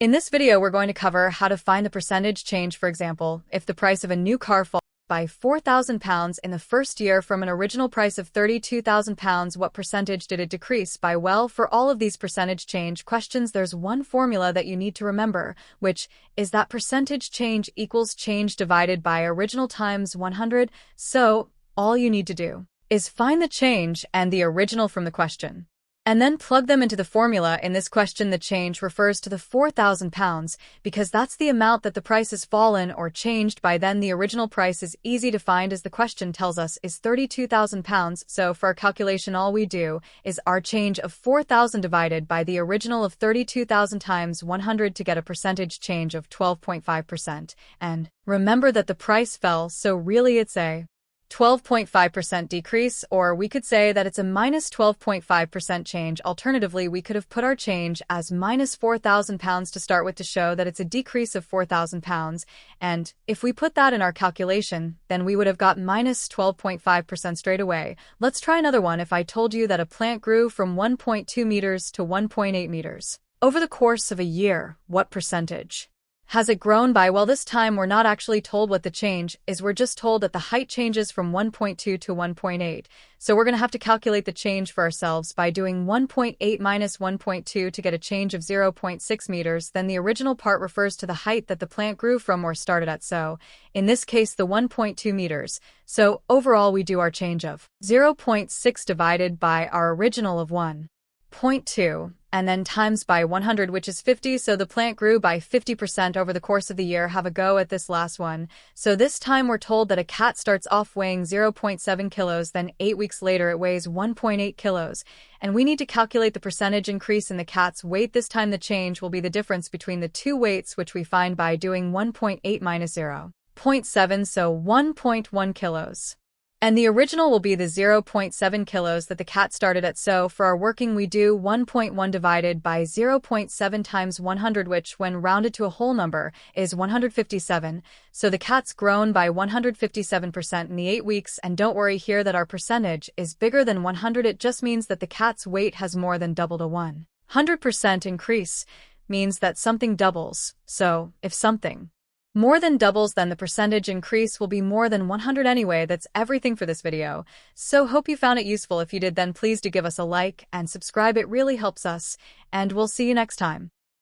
In this video, we're going to cover how to find the percentage change. For example, if the price of a new car falls by £4,000 in the first year from an original price of £32,000, what percentage did it decrease by? Well, for all of these percentage change questions, there's one formula that you need to remember, which is that percentage change equals change divided by original times 100. So all you need to do is find the change and the original from the question, and then plug them into the formula. In this question, the change refers to the £4,000 because that's the amount that the price has fallen or changed by. Then the original price is easy to find, as the question tells us is £32,000. So for our calculation, all we do is our change of 4,000 divided by the original of 32,000 times 100 to get a percentage change of 12.5%. And remember that the price fell, so really it's a 12.5% decrease, or we could say that it's a minus 12.5% change. Alternatively, we could have put our change as minus £4,000 to start with to show that it's a decrease of £4,000. And if we put that in our calculation, then we would have got minus 12.5% straight away. Let's try another one. If I told you that a plant grew from 1.2 meters to 1.8 meters over the course of a year, what percentage has it grown by? Well, this time we're not actually told what the change is. We're just told that the height changes from 1.2 to 1.8. So we're going to have to calculate the change for ourselves by doing 1.8 minus 1.2 to get a change of 0.6 meters. Then the original part refers to the height that the plant grew from or started at. So in this case, the 1.2 meters. So overall, we do our change of 0.6 divided by our original of 1.2. and then times by 100, which is 50. So the plant grew by 50% over the course of the year. Have a go at this last one. So this time we're told that a cat starts off weighing 0.7 kilos, then 8 weeks later it weighs 1.8 kilos. And we need to calculate the percentage increase in the cat's weight. This time the change will be the difference between the two weights, which we find by doing 1.8 minus 0.7, so 1.1 kilos. And the original will be the 0.7 kilos that the cat started at. So for our working, we do 1.1 divided by 0.7 times 100, which when rounded to a whole number is 157. So the cat's grown by 157% in the 8 weeks. And don't worry here that our percentage is bigger than 100. It just means that the cat's weight has more than doubled. A 100% increase means that something doubles. So if something more than doubles, then the percentage increase will be more than 100 anyway. That's everything for this video. So hope you found it useful. If you did, then please do give us a like and subscribe. It really helps us, and we'll see you next time.